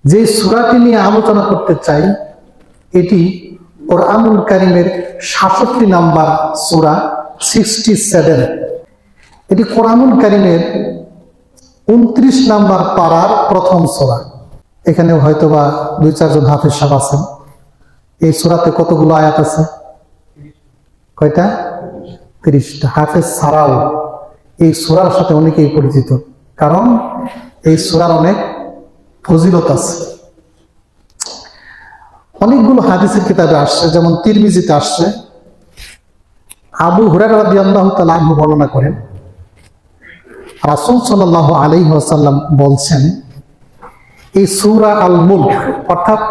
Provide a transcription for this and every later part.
যে সূরাটি নিয়ে আলোচনা করতে চাই এটি কোরআনুল কারীমের ৬৭ নাম্বার সূরা 67। এটি কোরআনুল কারীমের ২৯ নাম্বার পারার প্রথম সূরা। এখানে হয়তোবা ২-৪ জন হাফেজ সাহেব আছেন। এই সূরাতে কতগুলো আয়াত আছে? কয়টা? ৩০টা। হাফেজ ছাড়াও এই সূরার সাথে অনেকেই পরিচিত, কারণ এই সূরার অনেক ফজিলত আছে। অনেকগুলো হাদিসের কিতাবে আসছে, যেমন তিরমিজিতে আসছে। আবু হুরায়রা রাদিয়াল্লাহু তাআলা আনহু বর্ণনা করেন, রাসূল সাল্লাল্লাহু আলাইহি ওয়াসাল্লাম বলছেন, এই সূরা আল মুলক, অর্থাৎ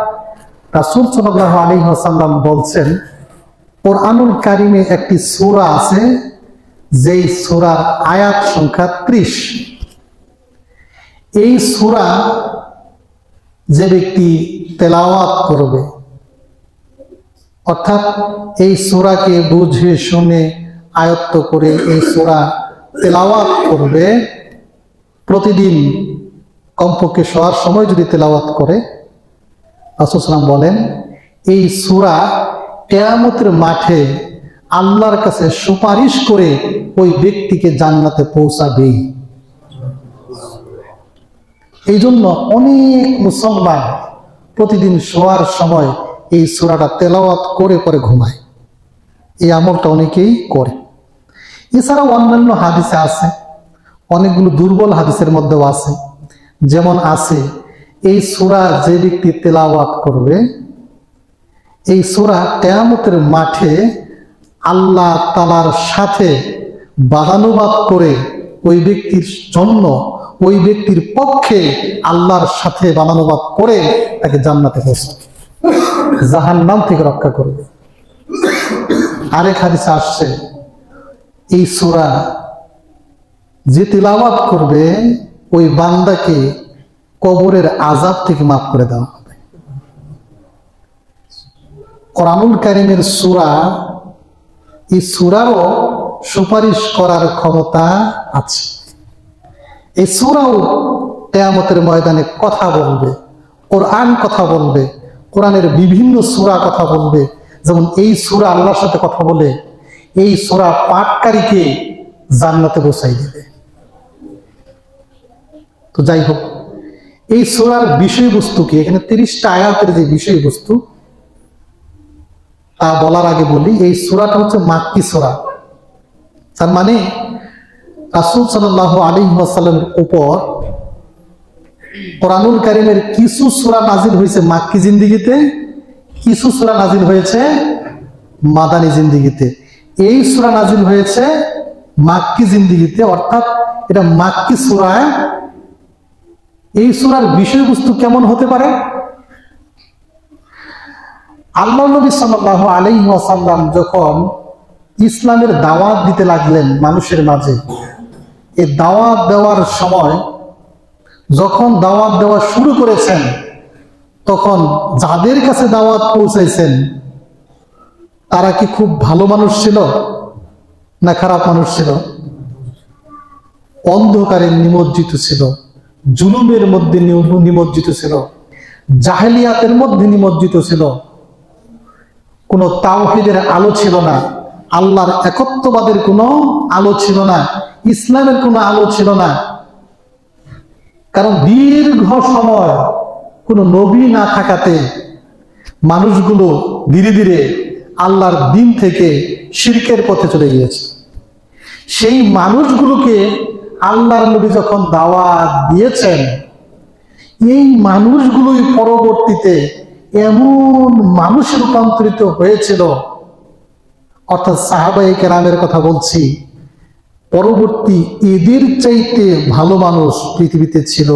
রাসূল সাল্লাল্লাহু আলাইহি ওয়াসাল্লাম বলছেন কোরআনুল কারীমে একটি সূরা আছে যেই সূরার আয়াত সংখ্যা ৩০। এই সূরা যে ব্যক্তি তেলাওয়াত করবে, অর্থাৎ এই সূরাকে বুঝে শুনে আয়ত্ত করে এই সূরা তেলাওয়াত করবে, প্রতিদিন কমপক্ষে শোয়ার সময় যদি তেলাওয়াত করে, রাসূল সাল্লাল্লাহু আলাইহি ওয়াসাল্লাম বলেন এই সূরা কিয়ামতের মাঠে আল্লাহর কাছে সুপারিশ করে ওই ব্যক্তিকে জান্নাতে পৌঁছাবেই। এই জন্য অনেক মুসলমান প্রতিদিন শোয়ার সময় এই সূরাটা তেলাওয়াত করে পরে ঘুমায়। এই আমলটা অনেকেই করে। এছাড়াও অন্যান্য হাদিসে আছে, অনেকগুলো দুর্বল হাদিসের মধ্যেও আছে। যেমন আছে, এই সূরা যে ব্যক্তি তেলাওয়াত করবে, এই সূরা কিয়ামতের মাঠে আল্লাহ তাআলার সাথে বাদানুবাদ করে ওই ব্যক্তির জন্য, ওই ব্যক্তির পক্ষে আল্লাহর সাথে বাদানুবাদ করে তাকে জান্নাতে পৌঁছাবে, জাহান্নাম থেকে রক্ষা করবে। আরেক হাদিসে আসছে, এই সূরা যে তিলাওয়াত করবে ওই বান্দাকে কবরের আযাব থেকে মাফ করে দেওয়া হবে। কোরআনুল কারীমের সূরা, এই সূরারও সুপারিশ করার ক্ষমতা আছে। এই সূরাও কিয়ামতের ময়দানে কথা বলবে, কোরআন কথা বলবে, কোরআনের বিভিন্ন সূরা কথা বলবে। যেমন এই সূরা আল্লাহর সাথে কথা বলে, এই সূরা পাঠকারীকে জান্নাতে পৌঁছাই দেবে। তো যাই হোক, এই সূরার বিষয়বস্তু কি, এখানে ৩০টা আয়াতের যে বিষয়বস্তু তা বলার আগে বলি, এই সূরাটা হচ্ছে মাক্কি সূরা। তার মানে রাসূল সাল্লাল্লাহু আলাইহি ওয়াসাল্লামের উপর কোরআনুল কারীমের কিছু সূরা নাজিল হয়েছে মাক্কি জিন্দেগিতে, কিছু সূরা নাজিল হয়েছে মাদানী জিন্দেগিতে। এই সূরা নাজিল হয়েছে মাক্কি জিন্দেগিতে, অর্থাৎ এটা মাক্কি সূরা। এই সূরার বিষয়বস্তু কেমন হতে পারে? আল্লাহ নবী সাল্লাল্লাহু আলাইহি ওয়াসাল্লাম যখন ইসলামের দাওয়াত দিতে লাগলেন মানুষের মাঝে, এই দাওয়াত দেওয়ার সময় যখন দাওয়াত দেওয়া শুরু করেছেন, তখন যাদের কাছে দাওয়াত পৌঁছাইছেন তারা কি খুব ভালো মানুষ ছিল না খারাপ মানুষ ছিল? অন্ধকারে নিমজ্জিত ছিল, জুলুমের মধ্যে নিমজ্জিত ছিল, জাহেলিয়াতের মধ্যে নিমজ্জিত ছিল। কোনো তাওহীদের আলো ছিল না, আল্লাহর একত্ববাদের কোনো আলো ছিল না, ইসলামের কোনো আলো ছিল না। কারণ দীর্ঘ সময় কোনো নবী না থাকাতে মানুষগুলো ধীরে ধীরে আল্লাহর দিন থেকে শিরকের পথে চলে গিয়েছে। সেই মানুষগুলোকে আল্লাহর নবী যখন দাওয়াত দিয়েছেন, এই মানুষগুলোই পরবর্তীতে এমন মানুষে রূপান্তরিত হয়েছিল, অর্থাৎ সাহাবায়ে কেরামের কথা বলছি, পরবর্তী এদের চাইতে ভালো মানুষ পৃথিবীতে ছিল?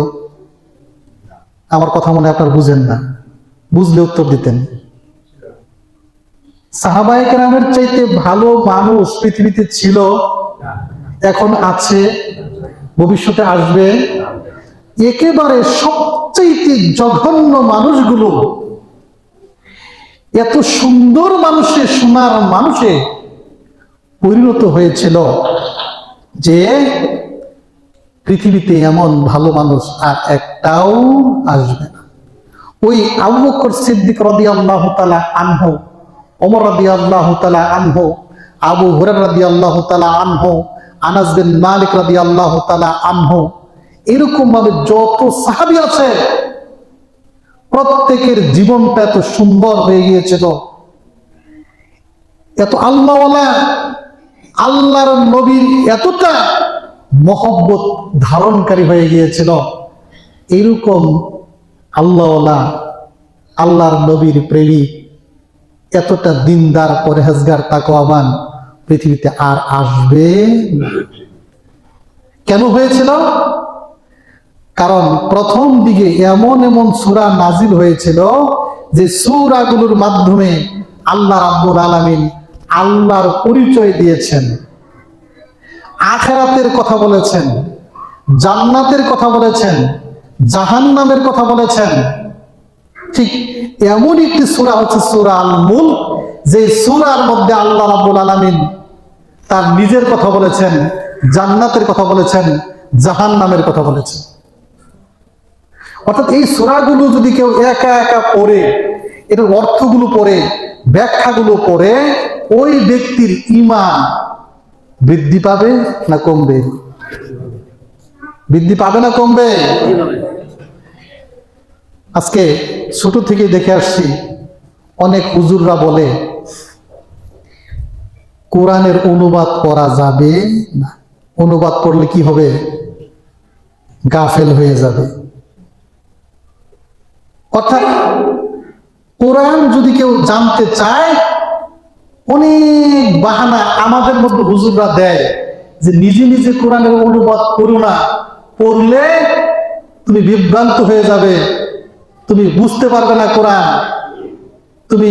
আমার কথা মনে আপনার বুঝেন না, বুঝলে উত্তর দিতেন। সাহাবায়ে কেরামের চাইতে ভালো মানুষ পৃথিবীতে ছিল, এখন আছে, ভবিষ্যতে আসবে। একেবারে সবচাইতে জঘন্য মানুষগুলো এত সুন্দর মানুষে, সোনার মানুষে পরিণত হয়েছিল যে পৃথিবীতে এমন ভালো মানুষ আর একটাও আসবে না। ওই আবু বকর সিদ্দিক রাদিয়াল্লাহু তাআলা আনহু, ওমর রাদিয়াল্লাহু তাআলা আনহু, আবু হুরায়রা রাদিয়াল্লাহু তাআলা আনহু, আনাস বিন মালিক রাদিয়াল্লাহু তাআলা আনহু, এরকম ভাবে যত সাহাবী আছে প্রত্যেকের জীবনটা এত সুন্দর হয়ে গিয়েছিল, এত আল্লাহওয়ালা, আল্লাহর নবীর এতটা মহব্বত ধারণকারী হয়ে গিয়েছিল। এরকম আল্লাহওয়ালা, আল্লাহর নবীর প্রেমিক, এতটা দিনদার, পরহেজগার, তাকওয়াবান পৃথিবীতে আর আসবে না। কেন হয়েছিল? কারণ প্রথম দিকে এমন এমন সূরা নাজিল হয়েছিল যে সূরাগুলোর মাধ্যমে আল্লাহ রাব্বুল আলামিন আল্লাহর পরিচয় দিয়েছেন, আখিরাতের কথা বলেছেন, জান্নাতের কথা বলেছেন, জাহান্নামের কথা বলেছেন। ঠিক এমন একটি সূরা হচ্ছে সূরা আল মুলক, যে সূরার মধ্যে আল্লাহ রাব্বুল আলামিন তার নিজের কথা বলেছেন, জান্নাতের কথা বলেছেন, জাহান্নামের কথা বলেছেন। অর্থাৎ এই সূরাগুলো যদি কেউ একা একা পড়ে, এর অর্থগুলো পড়ে, ব্যাখ্যাগুলো পড়ে, ওই ব্যক্তির ঈমান বৃদ্ধি পাবে না কমবে? বৃদ্ধি পাবে না কমবে? আজকে ছোট থেকে দেখে আসছি অনেক হুজুররা বলে কোরআনের অনুবাদ করা যাবে না, অনুবাদ করলে কি হবে? গাফেল হয়ে যাবে। অর্থাৎ কোরআন যদি কেউ জানতে চায়, অনেক বাহানা আমাদের মধ্যে হুজুররা দেয় যে নিজে নিজে কোরআনের অনুবাদ করো না, পড়লে তুমি বিভ্রান্ত হয়ে যাবে, তুমি বুঝতে পারবে না কোরআন, তুমি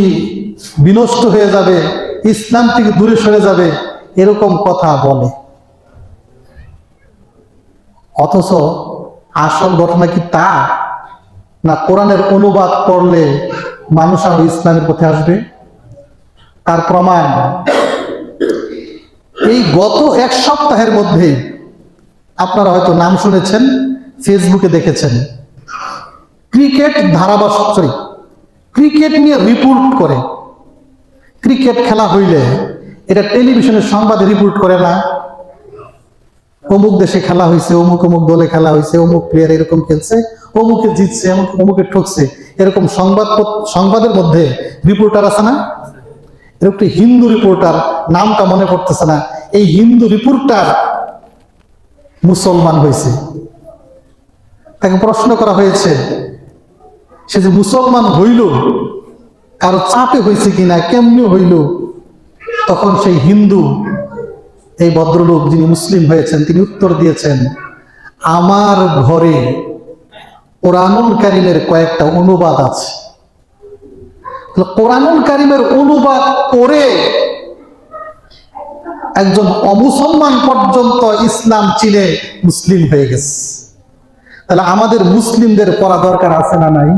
বিনষ্ট হয়ে যাবে, ইসলাম থেকে দূরে সরে যাবে, এরকম কথা বলে। অথচ আসল ঘটনা কি তা না? কোরআনের অনুবাদ করলে মানুষ আর ইসলামের পথে আসবে? তার প্রমাণ এই গত এক সপ্তাহের মধ্যে আপনারা হয়তো নাম শুনেছেন, ফেসবুকে দেখেছেন, ক্রিকেট ধারাভাষ্যিক ক্রিকেট নিয়ে রিপোর্ট করে। ক্রিকেট খেলা হইলে এটা টেলিভিশনের সংবাদে রিপোর্ট করে না, অমুক দেশে খেলা হয়েছে, অমুক অমুক দলে খেলা হয়েছে, অমুক প্লেয়ার এরকম খেলছে, অমুকে জিতছে, অমুকে ঠকছে, এরকম সংবাদের মধ্যে রিপোর্টার আছে না? এরকম একটি হিন্দু রিপোর্টার, নামটা মনে পড়তেছে না, এই হিন্দু রিপোর্টার মুসলমান হয়েছে। তাকে প্রশ্ন করা হয়েছে সে যে মুসলমান হইল কারো চাপে হয়েছে কিনা, কেমনি হইল? তখন সেই হিন্দু, এই ভদ্রলোক যিনি মুসলিম হয়েছেন, তিনি উত্তর দিয়েছেন, আমার ঘরে কোরআনুল কারীমের কয়েকটা অনুবাদ আছে। কোরআনুল কারীমের অনুবাদ করে একজন অমুসলমান পর্যন্ত ইসলাম চিনে মুসলিম হয়ে গেছে। তাহলে আমাদের মুসলিমদের পড়া দরকার আছে না নাই?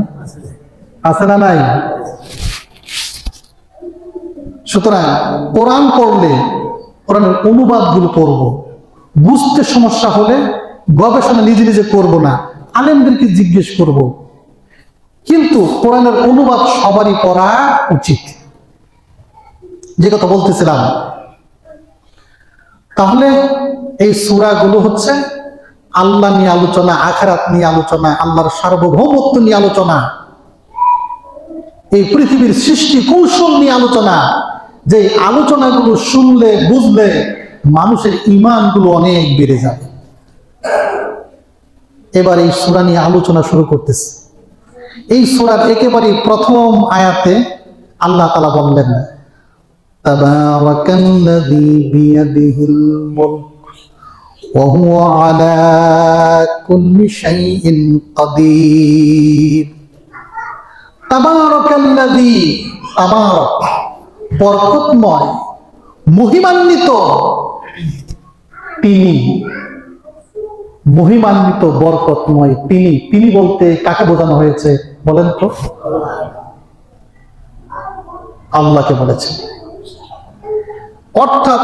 আছে না নাই? সুতরাং কোরআন পড়লে কোরআনের অনুবাদগুলো পড়ব, বুঝতে সমস্যা হলে গবেষণা নিজে নিজে করব না, আলেমদেরকে জিজ্ঞেস করব। কিন্তু কোরআনের অনুবাদ সবারই পড়া উচিত। যে কথা বলতেছিলাম, তাহলে এই সূরাগুলো হচ্ছে আল্লাহ নিয়ে আলোচনা, আখিরাত নিয়ে আলোচনা, আল্লাহর সার্বভৌমত্ব নিয়ে আলোচনা, এই পৃথিবীর সৃষ্টি কৌশল নিয়ে আলোচনা। যে আলোচনাগুলো শুনলে, বুঝলে মানুষের ঈমানগুলো অনেক বেড়ে যাবে। এবার এই সূরা নিয়ে আলোচনা শুরু করতেছে। এই সূরার একেবারে প্রথম আয়াতে আল্লাহ তাআলা বললেন, তাবারাকাল্লাযী বিয়াদিহিল মুলক ওয়া হুয়া আলা কুল্লি শাইইন কাদির। তাবারাকাল্লাযী, তাবারাক বরকতময়, মহিমান্বিত তিনি, মহিমান্বিত বরকতময় তিনি। তিনি বলতে কাকে বোঝানো হয়েছে বলেন তো? আল্লাহকে বলেছেন। অর্থাৎ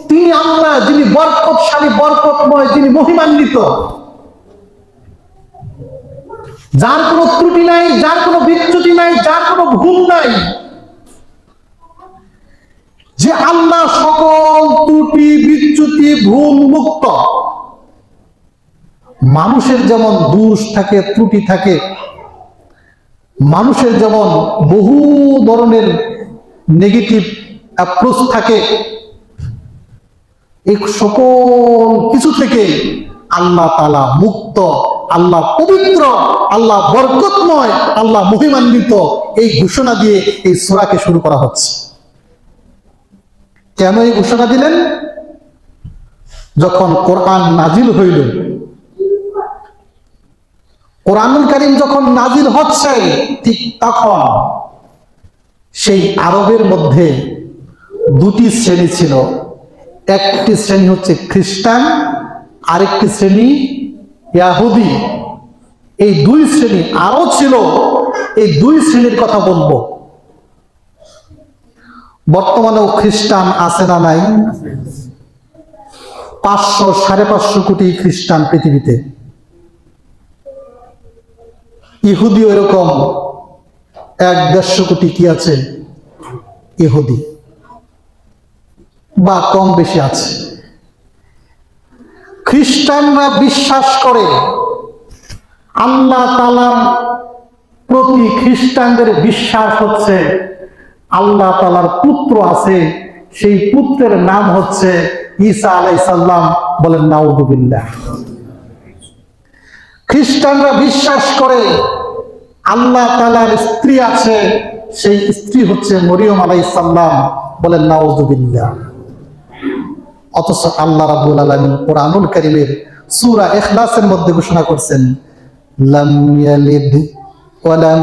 তিনি আল্লাহ, যিনি বরকতশালী, বরকতময়, যিনি মহিমান্বিত, যার কোনো ত্রুটি নাই, যার কোনো ভুল মুক্ত। মানুষের যেমন দোষ থাকে, ত্রুটি থাকে, মানুষের যেমন বহু ধরনের নেগেটিভ অ্যাপ্রোচ থাকে, এই সকল কিছু থেকে আল্লাহ তাআলা মুক্ত, আল্লাহ পবিত্র, আল্লাহ বরকতময়, আল্লাহ মহিমান্বিত, এই ঘোষণা দিয়ে এই সূরাকে শুরু করা হচ্ছে। কেন এই ঘোষণা দিলেন? যখন কোরআন নাজিল হইল, কোরআনুল কারীম যখন নাজিল হচ্ছে, ঠিক তখন সেই আরবের মধ্যে দুটি শ্রেণী ছিল। একটি শ্রেণী হচ্ছে খ্রিস্টান, আরেকটি শ্রেণী ইহুদি। এই দুই শ্রেণী আরো ছিল, এই দুই শ্রেণীর কথা বলবো। বর্তমানেও খ্রিস্টান আছে না নাই? 500-550 কোটি খ্রিস্টান পৃথিবীতে। ইহুদিও এরকম 1-150 কোটি কি আছে ইহুদি, বা কম বেশি আছে। খ্রিস্টানরা বিশ্বাস করে আল্লাহ তাআলার প্রতি খ্রিস্টানদের বিশ্বাস হচ্ছে আল্লাহ তাআলার পুত্র আছে, সেই পুত্রের নাম হচ্ছে ঈসা আলাইহিস সালাম। বলেন নাউযুবিল্লাহ। খ্রিস্টানরা বিশ্বাস করে আল্লাহ তাআলার স্ত্রী আছে, সেই স্ত্রী হচ্ছে মরিয়ম আলাইহিস সালাম। বলেন নাউযুবিল্লাহ। অথচ আল্লাহ রাব্বুল আলামিন কোরআনুল কারীমের সূরা ইখলাসের মধ্যে ঘোষণা করছেন, লাম ইয়ালিদ ওয়া লাম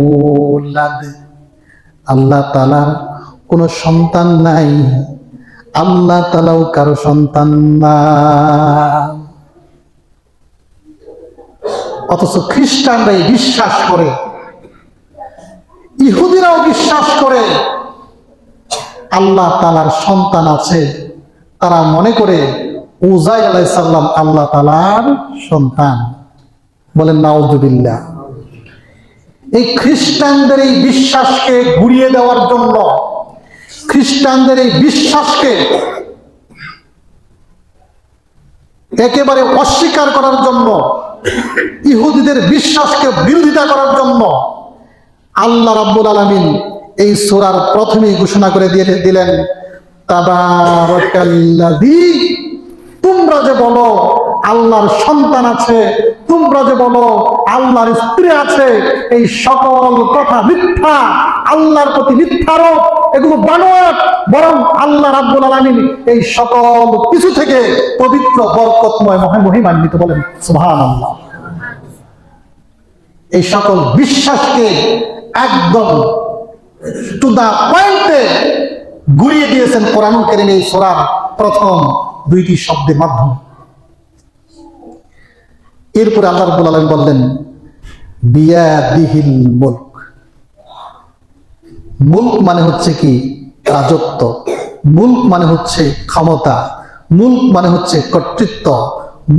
ইউলাদ। আল্লাহ তাআলার কোনো সন্তান নাই, আল্লাহ তাআলাও কারো সন্তান না। অথচ খ্রিস্টানরাই বিশ্বাস করে, ইহুদিরাও বিশ্বাস করে আল্লাহ তাআলার সন্তান আছে। তারা মনে করে উযাইর আলাইহিস সালাম আল্লাহ তাআলার সন্তান। বলেন নাউযুবিল্লাহ। এই খ্রিস্টানদের এই বিশ্বাসকে ঘুরিয়ে দেওয়ার জন্য, খ্রিস্টানদের এই বিশ্বাসকে একেবারে অস্বীকার করার জন্য, ইহুদিদের বিশ্বাসকে বিরোধিতা করার জন্য আল্লাহ রাব্বুল আলামিন এই সূরার প্রথমেই ঘোষণা করে দিলেন, তাবারাকাল্লাযী। তোমরা যে বলো আল্লাহর সন্তান আছে, তোমরা যে বলো আল্লাহর স্ত্রী আছে, এই সকল কথা মিথ্যা, আল্লাহর প্রতি মিথ্যারোপ, এগুলো বানোয়াট। বরং আল্লাহ রাব্বুল আলামিন এই সকল কিছু থেকে পবিত্র, বরকতময়, মহিমান্বিত। বলেন সুবহানাল্লাহ। এই সকল বিশ্বাসকে একদম টু দা পয়েন্টে ঘুরিয়ে দিয়েছেন কোরআনুল কারীম এই সূরার প্রথম দুইটি শব্দের মাধ্যমে। এরপরে আল্লাহ রাব্বুল আলামিন বললেন, বিয়াদিহিল মুলক। মুলক মানে হচ্ছে কি? রাজত্ব। মুলক মানে হচ্ছে ক্ষমতা। মুলক মানে হচ্ছে কর্তৃত্ব।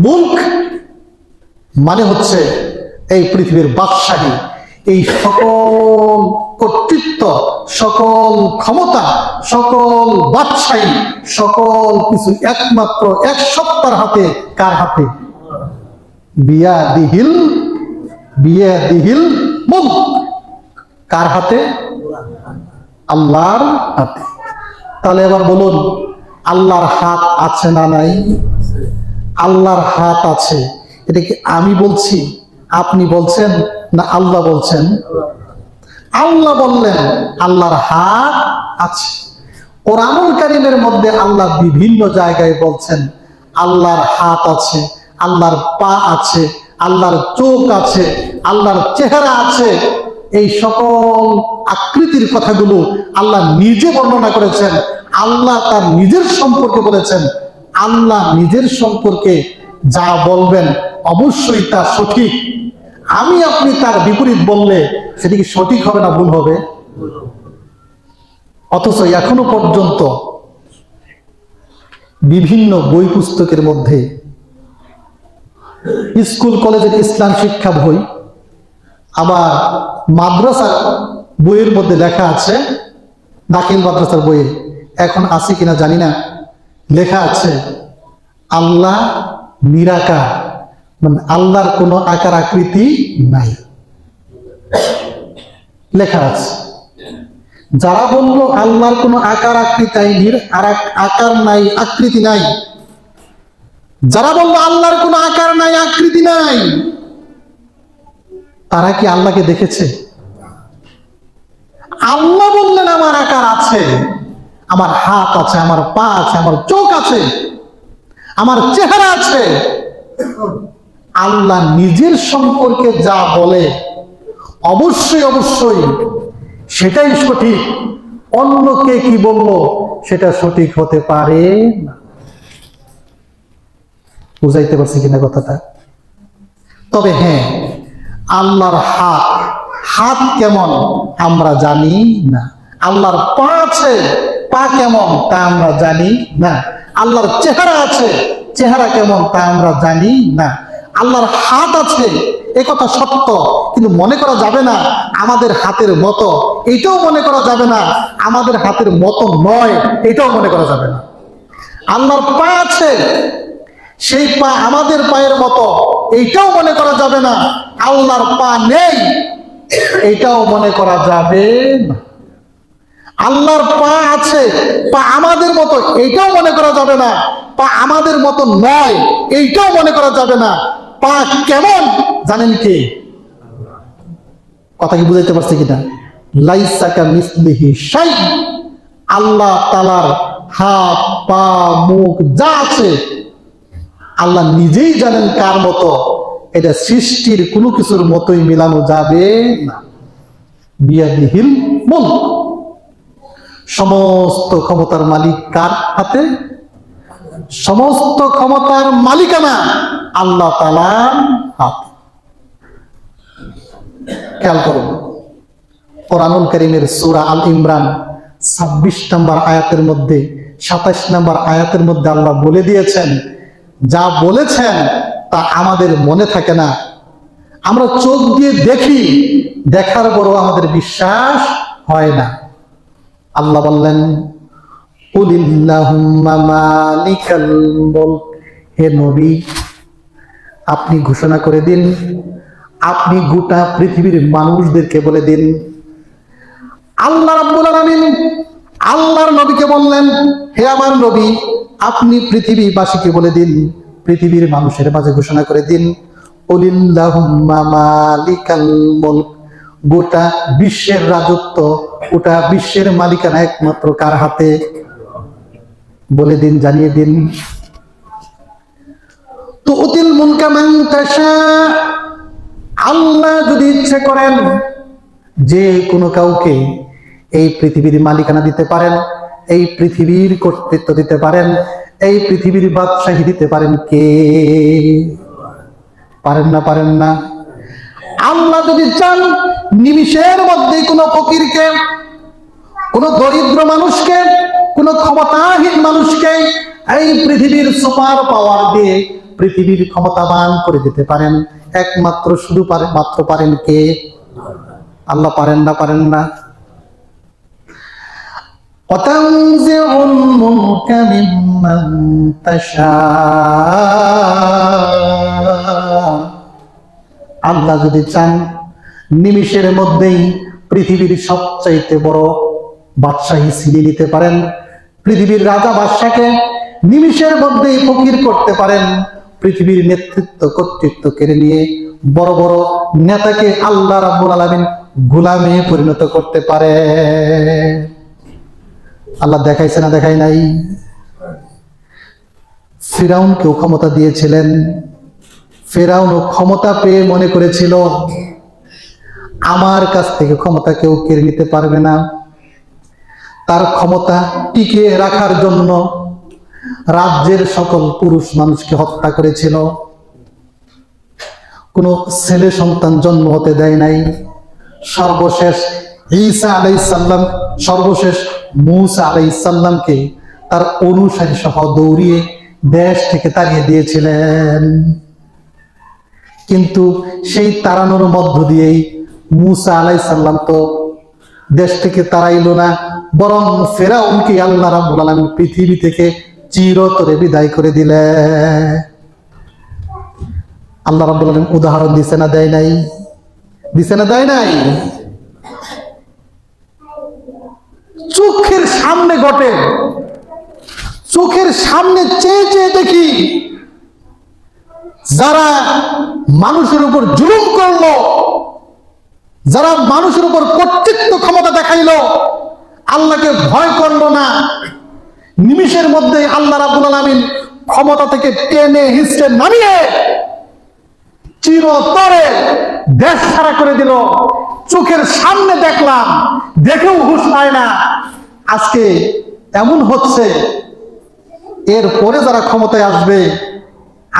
মুলক মানে হচ্ছে এই পৃথিবীর বাদশাহী। এই সকল কর্তৃত্ব, সকল ক্ষমতা, সকল বাদশাহী, সকল কিছু একমাত্র এক সত্তার হাতে। কার হাতে? বিয়াদিহিল মুলক। কার হাতে? আল্লাহর হাতে। তাহলে এবার বলুন, আল্লাহর হাত আছে না নাই? আল্লাহর হাত আছে। এটা কি আমি বলছি, আপনি বলছেন, না আল্লাহ বলছেন? আল্লাহ বললেন আল্লাহর হাত আছে। কোরআনুল কারীমের মধ্যে আল্লাহ বিভিন্ন জায়গায় বলছেন আল্লাহর হাত আছে, আল্লাহর পা আছে, আল্লাহর চোখ আছে, আল্লাহর চেহারা আছে। এই সকল আকৃতির কথাগুলো আল্লাহ নিজে বর্ণনা করেছেন। আল্লাহ তার নিজের সম্পর্কে বলেছেন। আল্লাহ নিজের সম্পর্কে যা বলবেন অবশ্যই তা সঠিক। আমি আপনি তার বিপরীত বললে সেটি কি সঠিক হবে না ভুল হবে? অথচ এখনো পর্যন্ত বিভিন্ন বই পুস্তকের মধ্যে, স্কুল কলেজের ইসলাম শিক্ষা বই, আবার মাদ্রাসার বইয়ের মধ্যে লেখা আছে, দাখিল মাদ্রাসার বইয়ে, এখন আছে কিনা জানি না, লেখা আছে আল্লাহ নিরাকার, মানে আল্লাহর কোনো আকার আকৃতি নাই, লেখা আছে। যারা বললো আল্লাহর কোনো আকার আকৃতি আকার নাই, আকৃতি নাই, যারা বললো আল্লাহর কোনো আকার নাই, আকৃতি নাই, তারা কি আল্লাহকে দেখেছে? আল্লাহ বললেন আমার আকার আছে, আমার হাত আছে, আমার পা আছে, আমার চোখ আছে, আমার চেহারা আছে। আল্লাহ নিজের সম্পর্কে যা বলে অবশ্যই অবশ্যই সেটাই সঠিক, অন্য কে কি বললো সেটা সঠিক হতে পারে না। বুঝাইতে পারছি কিনা কথাটা? তবে হ্যাঁ, আল্লাহর হাত কেমন আমরা জানি না, আল্লাহর পা আছে, পা কেমন তা আমরা জানি না, আল্লাহর চেহারা আছে, চেহারা কেমন তা আমরা জানি না। আল্লাহর হাত আছে এ কথা সত্য, কিন্তু মনে করা যাবে না আমাদের হাতের মতো, এটাও মনে করা যাবে না আমাদের হাতের মতো নয়, এটাও মনে করা যাবে না। আল্লাহর পা আছে, সেই পা আমাদের পায়ের মতো, এইটাও মনে করা যাবে না। আল্লাহর পা নেই, এটাও মনে করা যাবে না। আল্লাহর পা আছে, পা আমাদের মতো, এইটাও মনে করা যাবে না। পা আমাদের মতো নয়, এইটাও মনে করা যাবে না। পা কেমন জানেন কি? কথা কি বুঝাইতে পারছি কিনা? লাইসা কামিসলিহি শাই। আল্লাহ তাআলার হাত, পা, মুখ যা আছে আল্লাহ নিজেই জানেন কার মতো, এটা সৃষ্টির কোনো কিছুর মতোই মিলানো যাবে না। বিয়াদিহিল মুলক, সমস্ত ক্ষমতার মালিক কার হাতে? সমস্ত ক্ষমতার মালিকানা আল্লাহ তাআলার হাতে। খেয়াল করুন, কোরআনুল কারীমের সূরা আল ইমরান 26 নম্বর আয়াতের মধ্যে, 27 নম্বর আয়াতের মধ্যে আল্লাহ বলে দিয়েছেন, যা বলেছেন তা আমাদের মনে থাকে না, আমরা চোখ দিয়ে দেখি, দেখার পরও আমাদের বিশ্বাস হয় না। আল্লাহ বললেন, কুলিল্লাহুম্মা মালিকাল মুলক, হে নবী আপনি ঘোষণা করে দিন, আপনি গোটা পৃথিবীর মানুষদেরকে বলে দিন। আল্লাহ রাব্বুল আলামিন আল্লাহর নবীকে বললেন, হে আমার নবী আপনি পৃথিবীবাসীকে বলে দিন, পৃথিবীর মানুষের মাঝে ঘোষণা করে দিন, কুলিল্লাহুম্মা মালিকাল মুলক, গোটা বিশ্বের রাজত্ব, গোটা বিশ্বের মালিকানা একমাত্র কার হাতে? বলে দিন, জানিয়ে দিন। তুতিল মুলকা মান তাশা, আল্লাহ যদি ইচ্ছে করেন যে কোনো কাউকে এই পৃথিবীর মালিকানা দিতে পারেন, এই পৃথিবীর কর্তৃত্ব দিতে পারেন, এই পৃথিবীর বাদশাহী দিতে পারেন কে? পারেন না, পারেন না। আল্লাহ যদি চান নিমিষের মধ্যে কোনো ফকিরকে, কোন দরিদ্র মানুষকে, কোন ক্ষমতাহীন মানুষকে এই পৃথিবীর সুপার পাওয়ার দিয়ে পৃথিবীর ক্ষমতাবান করে দিতে পারেন, একমাত্র শুধু মাত্র পারেন কে? আল্লাহ। পারেন না, পারেন না। ওয়াতানজিউল মুলকা মিম্মান তাশা, আল্লাহ যদি চান নিমিষের মধ্যেই পৃথিবীর সবচাইতে বড় বাদশাহী ছিনিয়ে নিতে পারেন, পৃথিবীর রাজা বাদশাকে নিমিষের মধ্যেই ফকির করতে পারেন, পৃথিবীর নেতৃত্ব কর্তৃত্ব কেড়ে নিয়ে বড় বড় নেতাকে আল্লাহ রাব্বুল আলামিন গোলামে পরিণত করতে পারে। আল্লাহ দেখাইছে না, দেখাই নাই? ফিরাউনকেও ক্ষমতা দিয়েছিলেন, ফিরাউনও ক্ষমতা পেয়ে মনে করেছিল আমার কাছ থেকে ক্ষমতা কেউ কেড়ে নিতে পারবে না। তার ক্ষমতা টিকিয়ে রাখার জন্য রাজ্যের সকল পুরুষ মানুষকে হত্যা করেছিল, কোনো ছেলে সন্তান জন্ম হতে দেয় নাই। সর্বশেষ ঈসা আলাইহিস সালাম, সর্বশেষ মূসা আলাইহিস সালামকে তার অনুসারী সহ দৌড়িয়ে দেশ থেকে তাড়িয়ে দিয়েছিলেন। কিন্তু সেই তাড়ানোর মধ্য দিয়েই মূসা আলাইহিস সালাম তো দেশ থেকে তাড়াইলো না, বরং ফিরাউনকে আল্লাহ রাব্বুল আলামিন পৃথিবী থেকে চিরতরে বিদায় করে দিলে। আল্লাহ রাব্বুল আলামিন উদাহরণ দিছে না দেয় নাই? দিছে না দেয় নাই? চোখের সামনে ঘটে, চোখের সামনে চেয়ে চেয়ে দেখি যারা মানুষের উপর জুলুম করলো, যারা মানুষের উপর কর্তৃত্ব ক্ষমতা দেখাইলো, আল্লাহকে ভয় করলো না, নিমিষের মধ্যে আল্লাহ রাব্বুল আলামিন ক্ষমতা থেকে টেনে হিঁচড়ে নামিয়ে চিরতরে দেশ ছাড়া করে দিল। চোখের সামনে দেখলাম, দেখেও হুঁশ পায় না। আজকে এমন হচ্ছে, এরপরে যারা ক্ষমতায় আসবে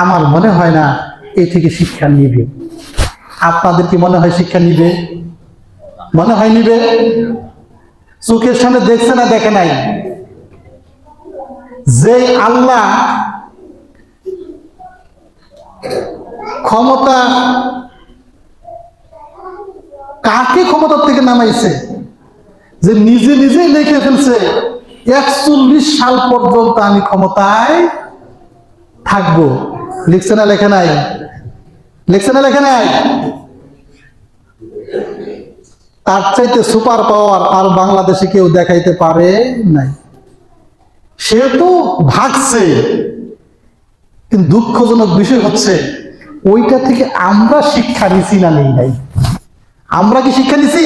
আমার মনে হয় না এই থেকে শিক্ষা নিবে। আপনাদের কি মনে হয় শিক্ষা নিবে? মনে হয় নিবে? চোখের সামনে দেখছে না দেখে নাই? যে আল্লাহ ক্ষমতা কাকে ক্ষমতার থেকে নামাইছে, যে নিজে নিজে লিখে ফেলছে 41 সাল পর্যন্ত আমি ক্ষমতায় থাকবো। লিখছে না লেখে নাই? লিখছে না লেখে নাই? তার চাইতে সুপার পাওয়ার আর বাংলাদেশে কেউ দেখাইতে পারে নাই। সে তো ভাগছে, কিন্তু দুঃখজনক বিষয় হচ্ছে ওইটা থেকে আমরা শিক্ষা নিছি না নেই নাই? আমরা কি শিক্ষা নিছি?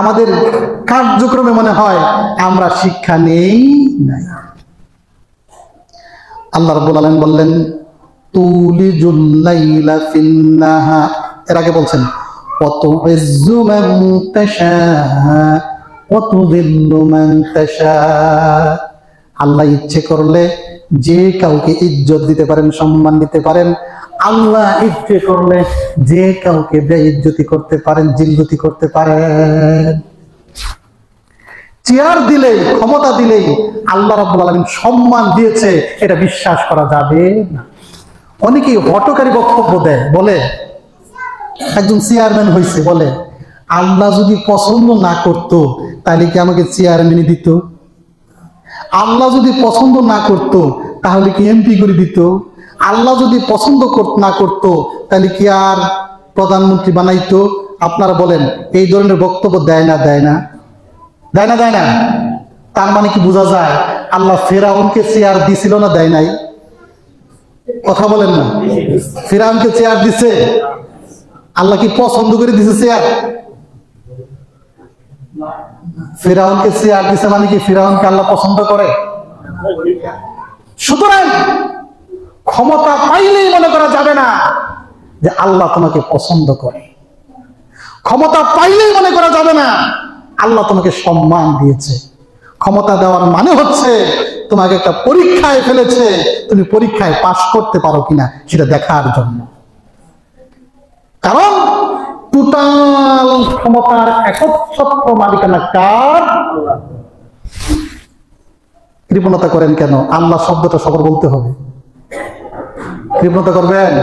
আমাদের কার্যক্রমে মনে হয় আমরা শিক্ষা নেই নাই। আল্লাহ রাব্বুল আলামিন বললেন তুলিজুল লাইলা ফিন নাহার, এর আগে বলছেন ওয়াতুইজ্জু মান তাশা ওয়াতুযিল্লু মান তাশা। আল্লাহ ইচ্ছে করলে যে কাউকে ইজ্জত দিতে পারেন, সম্মান দিতে পারেন। আল্লাহ ইচ্ছে করলে যে কাউকে বেইজ্জতি করতে পারেন, জিল্লতি করতে পারেন। চেয়ার দিলেই, ক্ষমতা দিলেই আল্লাহ রাব্বুল আলামিন সম্মান দিয়েছে, এটা বিশ্বাস করা যাবে না। অনেকেই হটকারী বক্তব্য দেয়, বলে একজন চেয়ারম্যান হয়েছে, বলে আল্লাহ যদি পছন্দ না করতো তাহলে কি আমাকে চেয়ারম্যানই দিত? আল্লাহ যদি পছন্দ না করতো তাহলে কি এমপি করে দিত? আল্লাহ যদি পছন্দ না করতো তাহলে কি আর প্রধানমন্ত্রী বানাইতো? আপনারা বলেন, এই ধরনের বক্তব্য দেয় না দেয় না? দেয় না দেয় না? তার মানে কি বোঝা যায় আল্লাহ ফেরাউনকে চেয়ার দিছিল না দেয় নাই? কথা বলেন না? ফেরাউনকে চেয়ার দিছে, আল্লাহ কি পছন্দ করে দিছে চেয়ার? ফেরাউনকে চেয়ার দিছে মানে কি ফেরাউনকে আল্লাহ পছন্দ করে? সুতরাং ক্ষমতা পাইলেই মনে করা যাবে না যে আল্লাহ তোমাকে পছন্দ করে। ক্ষমতা পাইলেই মনে করা যাবে না আল্লাহ তোমাকে সম্মান দিয়েছে। ক্ষমতা দেওয়ার মানে হচ্ছে তোমাকে একটা পরীক্ষায় ফেলেছে, তুমি পরীক্ষায় পাস করতে পারো কিনা সেটা দেখার জন্য। কারণ টোটাল ক্ষমতার একচ্ছত্র মালিকানা কার? কৃপণতা করেন কেন? আল্লাহ শব্দটা সবার বলতে হবে। কৃপণতা করবেন?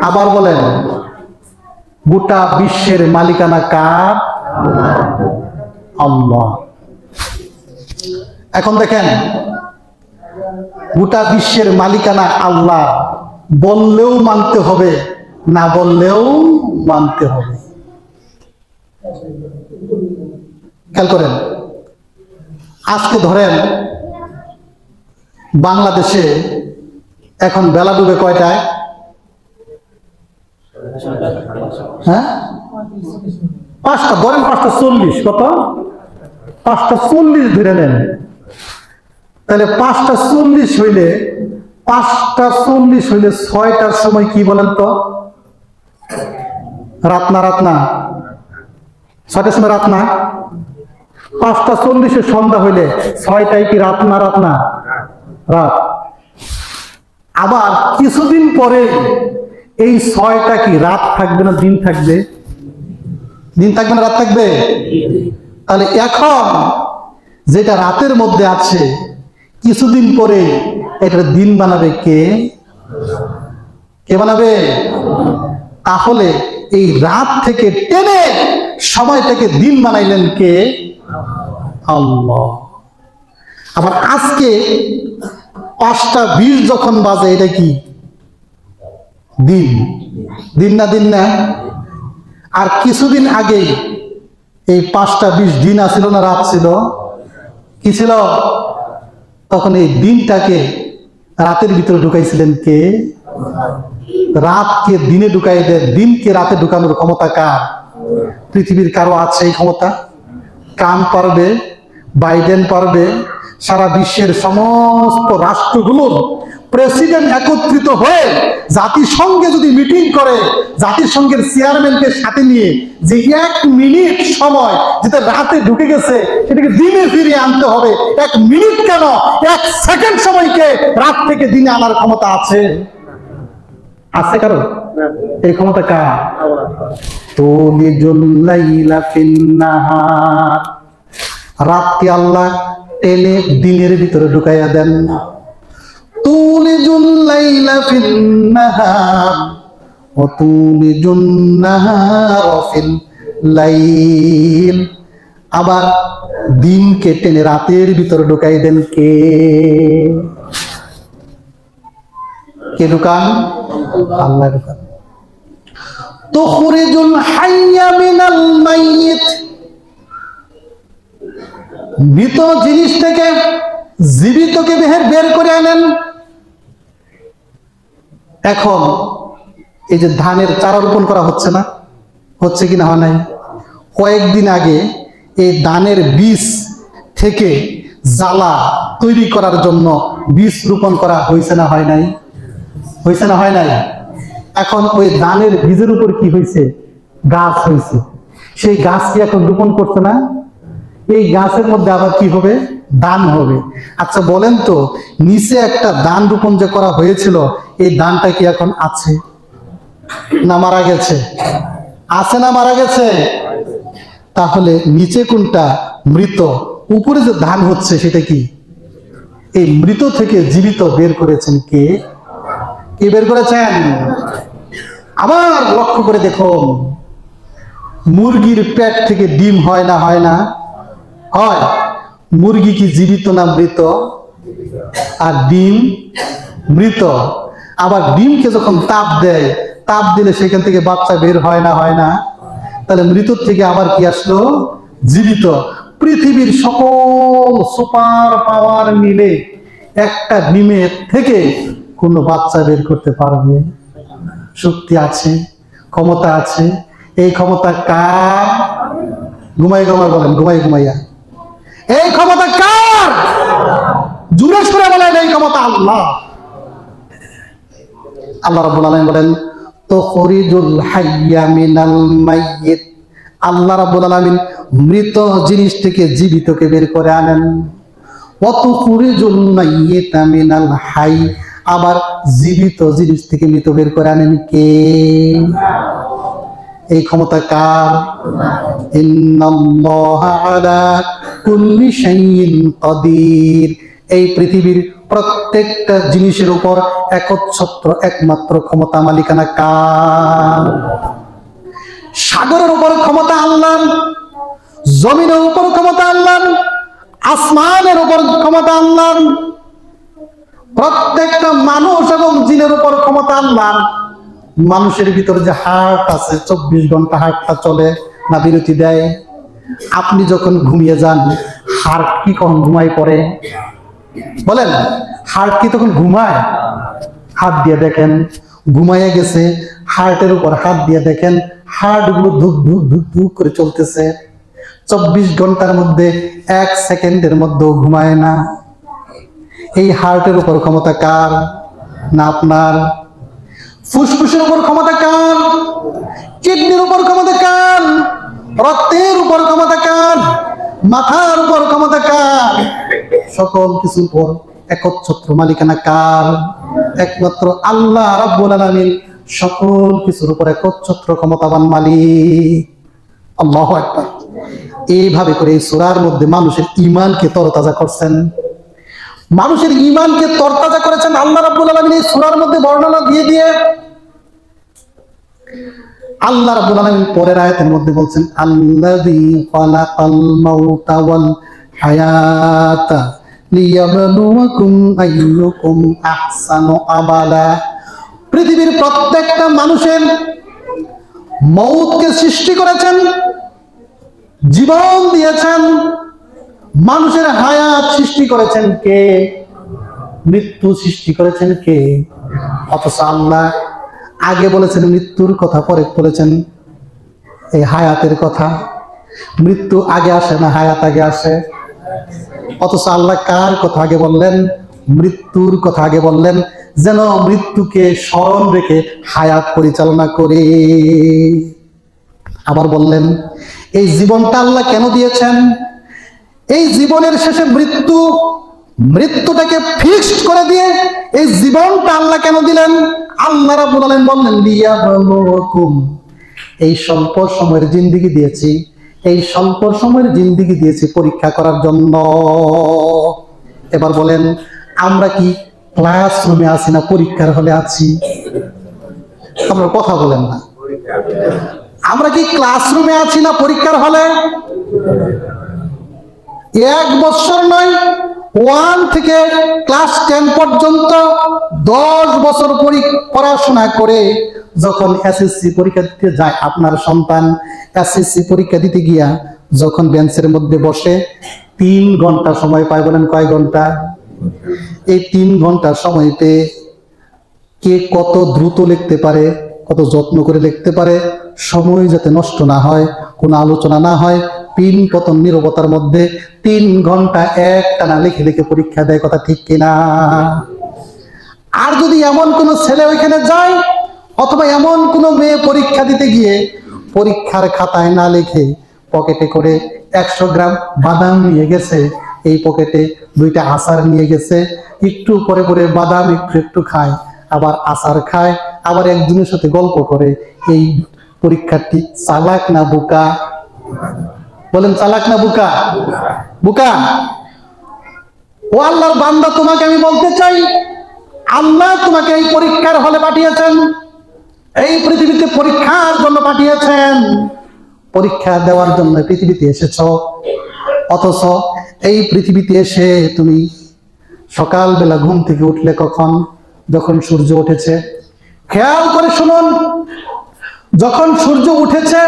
আবার বলেন, গোটা বিশ্বের মালিকানা কার? আল্লাহ। এখন দেখেন, গোটা বিশ্বের মালিকানা আল্লাহ, বললেও মানতে হবে, না বললেও মানতে হবে। খেয়াল করেন, আজকে ধরেন বাংলাদেশে এখন বেলা ডুবে কয়টায়? হ্যাঁ, 5টা, ধরেন 5:40। কত? 5:40 ধরে নেন। তাহলে 5:40 হইলে 6টার সময় কি বলেন তো? রাত না? রাত না? 6টার সময় রাত না? 5:40 সন্ধ্যা হইলে 6টায় কি রাত না? রাত না? রাত। আবার কিছুদিন পরে এই 6টা কি রাত থাকবে না দিন থাকবে? দিন থাকবে না রাত থাকবে? তাহলে এখন যেটা রাতের মধ্যে আছে কিছুদিন পরে এটা দিন বানাবে কে? কে বানাবে? তাহলে এই রাত থেকে টেনে সময়টাকে দিন বানাইলেন কে? আল্লাহ। আবার আজকে 5:20 যখন বাজে, এটা কি দিন? দিন না? আর কিছুদিন আগেই এই 5:20 দিন আছিল না রাত ছিল? কি ছিল? তখন এই দিনটাকে রাতের ভিতরে ঢুকাইছিলেন কে? রাতকে দিনে ঢুকাই দেয়, দিনকে রাতে ঢুকানোর ক্ষমতা কার? পৃথিবীর কারো আছে এই ক্ষমতা? ট্রাম্প পারবে? বাইডেন পারবে? সারা বিশ্বের সমস্ত রাষ্ট্রগুলোর প্রেসিডেন্ট একত্রিত হয়ে জাতিসংঘে যদি মিটিং করে, জাতিসংঘের চেয়ারম্যানকে সাথে নিয়ে যে 1 মিনিট সময় যেটা রাতে ঢুকে গেছে সেটাকে দিনে ফিরিয়ে আনতে হবে, 1 মিনিট কেন 1 সেকেন্ড সময়কে রাত থেকে দিনে আনার ক্ষমতা আছে? আছে কারো? এই ক্ষমতা কার? তুলিজুল লাইলা ফিন নাহার, রাতকে আল্লাহ টেনে দিনের ভিতরে ঢুকাইয়া দেন। তুলিজুল লাইলা ফিন নাহার ওয়া তুলিজুন নাহার ফিল লাইল, আবার দিনকে টেনে রাতের ভিতরে ঢুকাই দেন কে? কে ঢুকান? আল্লাহ ঢুকান। তুখরিজুল হাইয়া মিনাল মাইয়িত, মৃত জিনিস থেকে জীবিতকে বের করে আনেন। এখন এই যে ধানের চারা রোপণ করা হচ্ছে না, হচ্ছে কিনা হয় নাই? কয়েকদিন আগে এই ধানের বীজ থেকে জ্বালা তৈরি করার জন্য বীজ রোপণ করা হয়েছে না হয় নাই? হয়েছে না হয় নাই? এখন ওই ধানের বীজের উপর কি হয়েছে? গাছ হয়েছে। সেই গাছ কি এখন রোপণ করছে না? এই গাছের মধ্যে আবার কি হবে? ধান হবে। আচ্ছা বলেন তো, নিচে একটা ধান রোপণ যে করা হয়েছিল, এই ধানটা কি এখন আছে না মারা গেছে? আছে না মারা গেছে? তাহলে নিচে কোনটা? মৃত। উপরে যে ধান হচ্ছে সেটা কি? এই মৃত থেকে জীবিত বের করেছেন কে? কে বের করেছেন? আবার লক্ষ্য করে দেখুন, মুরগির পেট থেকে ডিম হয় না হয় না? হয়। মুরগি কি জীবিত না মৃত? আর ডিম মৃত। আবার ডিমকে যখন তাপ দেয়, তাপ দিলে সেখান থেকে বাচ্চা বের হয় না হয় না? তাহলে মৃত থেকে আবার কি আসলো? জীবিত। পৃথিবীর সকল সুপার পাওয়ার মিলে একটা ডিমের থেকে কোনো বাচ্চা বের করতে পারবে? শক্তি আছে, ক্ষমতা আছে। এই ক্ষমতা কার? ঘুমাই বলেন, ঘুমাইয়া এই ক্ষমতা কার? জুড়ে সুরে বলেন, এই ক্ষমতা আল্লাহ। আল্লাহ রাব্বুল আলামিন বলেন তুখরিজুল হাইয়া মিনাল মাইয়িত, আল্লাহ রাব্বুল আলামিন মৃত জিনিস থেকে জীবিতকে বের করে আনেন। ওয়া তুখরিজুল মাইয়িতা মিনাল হাই, আবার জীবিত জিনিস থেকে মৃত বের করে আনেন কে? এই ক্ষমতা কার? ইন্নাল্লাহা আলা কুল্লি শাইইন কাদির, এই পৃথিবীর প্রত্যেকটা জিনিসের উপর একচ্ছত্র একমাত্র ক্ষমতা মালিকানা কার? সাগরের উপর ক্ষমতা আল্লাহ, জমিনের উপর ক্ষমতা আল্লাহ, আসমানের উপর ক্ষমতা আল্লাহ, প্রত্যেকটা মানুষ এবং জিনের উপর ক্ষমতা আল্লাহ। মানুষের ভিতরে যে হার্ট আছে, 24 ঘন্টা হার্টটা চলে না, বিরতি দেয়? আপনি যখন ঘুমিয়ে যান, হার্ট কি কখন ঘুমায় পড়ে? বলেন, হার্ট কি তখন ঘুমায়? হাত দিয়ে দেখেন, ঘুমাইয়া গেছে। হার্টের উপর হাত দিয়ে দেখেন, হার্ট গুলো ধুক ধুক ধুক ধুক করে চলতেছে। 24 ঘন্টার মধ্যে 1 সেকেন্ডের মধ্যেও ঘুমায় না। এই হার্টের উপর ক্ষমতা কার? না আপনার? ফুসফুসের উপর ক্ষমতা কার? কিডনির উপর ক্ষমতা কার? রক্তের উপর ক্ষমতা কার? মাথার উপর ক্ষমতা কার? সকল কিছুর উপর একচ্ছত্র মালিকানা কার? একমাত্র আল্লাহ রাব্বুল আলামিন সকল কিছুর উপর একচ্ছত্র ক্ষমতাবান মালিক। আল্লাহু আকবার। এইভাবে করে এই সূরার মধ্যে মানুষের ঈমানকে তরতাজা করছেন, মানুষের ঈমানকে তরতাজা করেছেন আল্লাহ রাব্বুল আলামিন এই সূরার মধ্যে বর্ণনা দিয়ে দিয়ে। আল্লাহ রাব্বুল আলামিন পরের আয়াতের মধ্যে বলছেন, আল্লাযী খালাকাল মাউতা ওয়াল হায়াতা লিয়াবলুয়াকুম আইয়ুকুম আহসানু আমালা। পৃথিবীর প্রত্যেকটা মানুষের মউতকে সৃষ্টি করেছেন, জীবন দিয়েছেন, মানুষের হায়াত সৃষ্টি করেছেন কে? মৃত্যু সৃষ্টি করেছেন কে? অথচ আল্লাহ আগে বলেছেন মৃত্যুর কথা, পরে বলেছেন এই হায়াতের কথা। মৃত্যু আগে আসে না হায়াত আগে আসে? অথচ আল্লাহ কার কথা আগে বললেন? মৃত্যুর কথা আগে বললেন, যেন মৃত্যুকে স্মরণ রেখে হায়াত পরিচালনা করে। আবার বললেন এই জীবনটা আল্লাহ কেন দিয়েছেন? এই জীবনের শেষে মৃত্যু, মৃত্যুটাকে ফিক্সড করে দিয়ে এই জীবনটা আল্লাহ কেন দিলেন? আল্লাহ রাব্বুল আলামিন বললেন লিয়াবলুয়াকুম, এই স্বল্প সময়ের জিন্দেগি দিয়েছি, এই স্বল্প সময়ের জিন্দেগি দিয়েছি পরীক্ষা করার জন্য। এবার বলেন আমরা কি ক্লাসরুমে আছি না পরীক্ষার হলে আছি? আপনারা কথা বলেন না। আমরা কি ক্লাসরুমে আছি না পরীক্ষার হলে? 1 বছর নয়, 1 থেকে ক্লাস 10 পর্যন্ত 10 বছর পড়াশোনা করে যখন এসএসসি পরীক্ষা দিতে যায় আপনার সন্তান, এসএসসি পরীক্ষা দিতে গিয়া যখন বেঞ্চের মধ্যে বসে 3 ঘন্টা সময় পায়, বলেন কয় ঘন্টা? এই 3 ঘন্টা সময়তে কে কত দ্রুত লিখতে পারে, কত যত্ন করে লিখতে পারে, সময় যাতে নষ্ট না হয়, কোনো আলোচনা না হয়, পিন পতন নীরবতার মধ্যে 3 ঘন্টা একটানা লিখে লিখে পরীক্ষা দেয়, কথা ঠিক কিনা? আর যদি এমন কোন ছেলে ওইখানে যায় অথবা এমন কোন মেয়ে পরীক্ষা দিতে গিয়ে পরীক্ষার খাতায় না লিখে পকেটে করে 100 গ্রাম বাদাম নিয়ে গেছে, এই পকেটে 2টা আচার নিয়ে গেছে, একটু পরে পরে বাদাম একটু একটু খায়, আবার আচার খায়, আবার একজনের সাথে গল্প করে, এই পরীক্ষার্থী চালাক না বোকা? বলেন চালাক না বোকা? বোকা। ও আল্লাহর বান্দা, তোমাকে আমি বলতে চাই, আল্লাহ তোমাকে এই পরীক্ষার হলে পাঠিয়েছেন, এই পৃথিবীতে পরীক্ষার জন্য পাঠিয়েছেন, পরীক্ষা দেওয়ার জন্য পৃথিবীতে এসেছ। অথচ এই পৃথিবীতে এসে তুমি সকালবেলা ঘুম থেকে উঠলে কখন? যখন সূর্য উঠেছে। খেয়াল করে শুনুন, যখন সূর্য উঠেছে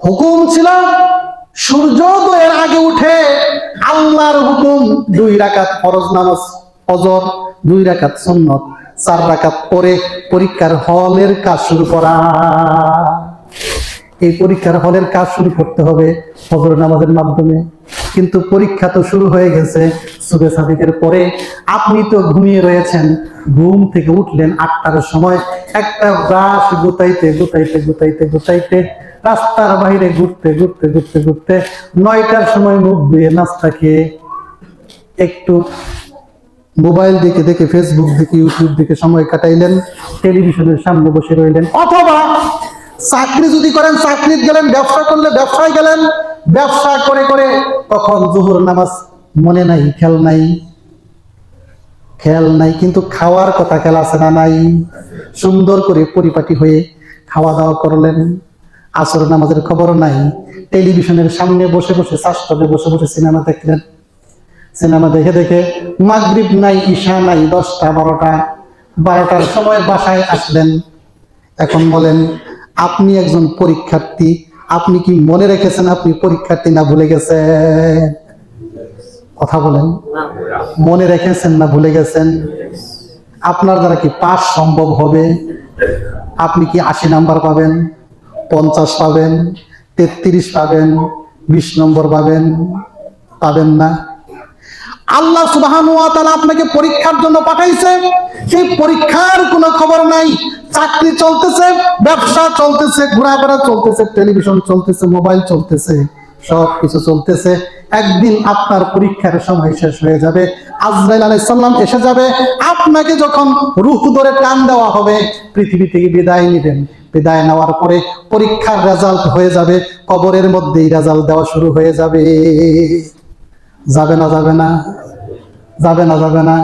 হুকুম ছিল সূর্যোদয়ের আগে উঠে আল্লাহর হুকুম 2 রাকাত ফরজ নামাজ, ফজর 2 রাকাত সুন্নত, 4 রাকাত পরে পরীক্ষার হলের কাজ শুরু করা। এই পরীক্ষার হলের কাজ শুরু করতে হবে ফজর নামাজের মাধ্যমে। কিন্তু পরীক্ষা তো শুরু হয়ে গেছে সুবহে সাদিকের পরে। আপনি তো ঘুমিয়ে রয়েছেন, ঘুম থেকে উঠলেন 8টার সময়, একটা ব্রাশ গুতাইতে গুতাইতে গুতাইতে গুতাইতে রাস্তার বাইরে ঘুরতে ঘুরতে ঘুরতে ঘুরতে 9টার সময় মুখ ধুয়ে নাস্তা খেয়ে একটু মোবাইল দেখে দেখে, ফেসবুক দেখে, ইউটিউব দেখে সময় কাটাইলেন, টেলিভিশনের সামনে বসে রইলেন। অথবা চাকরি যদি করেন চাকরি গেলেন, ব্যবসা করলে ব্যবসায় গেলেন, ব্যবসা করে করে তখন জোহর নামাজ মনে নাই, খেয়াল নাই, খেয়াল নাই। কিন্তু খাওয়ার কথা খেয়াল আছে না নাই? সুন্দর করে পরিপাটি হয়ে খাওয়া দাওয়া করলেন, আসর নামাজের খবর নাই, টেলিভিশনের সামনে বসে বসে সাজটাতে বসে বসে সিনেমা দেখলেন, সিনেমা দেখে দেখে মাগরিব নাই, ঈশা নাই, 10টা 12টার সময় বাসায় আসলেন। এখন বলেন আপনি একজন পরীক্ষার্থী, আপনি কি মনে রেখেছেন আপনি পরীক্ষার্থী না ভুলে গেছেন? কথা বলেন, মনে রেখেছেন না ভুলে গেছেন? আপনার দ্বারা কি পাস সম্ভব হবে? আপনি কি 80 নাম্বার পাবেন, 50 পাবেন, 33 পাবেন, 20 নম্বর পাবেন? পাবেন না। আল্লাহ সুবহানাহু ওয়া তাআলা আপনাকে পরীক্ষার জন্য পাঠাইছে, সেই পরীক্ষার কোনো খবর নাই। চাকরি চলতেছে, ব্যবসা চলতেছে, ঘোরাফেরা চলতেছে, টেলিভিশন চলতেছে, মোবাইল চলতেছে, সব কিছু চলতেছে। একদিন আপনার পরীক্ষার সময় শেষ হয়ে যাবে, আজরাইল আলাইহিস সালাম এসে যাবে। আপনাকে যখন রূহ ধরে টান দেওয়া হবে, পৃথিবী থেকে বিদায় নেবেন। বিদায় নেওয়ার পরে পরীক্ষার রেজাল্ট হয়ে যাবে, কবরের মধ্যেই রেজাল্ট দেওয়া শুরু হয়ে যাবে। যাবে না? যাবে না? যাবে না? যাবে না?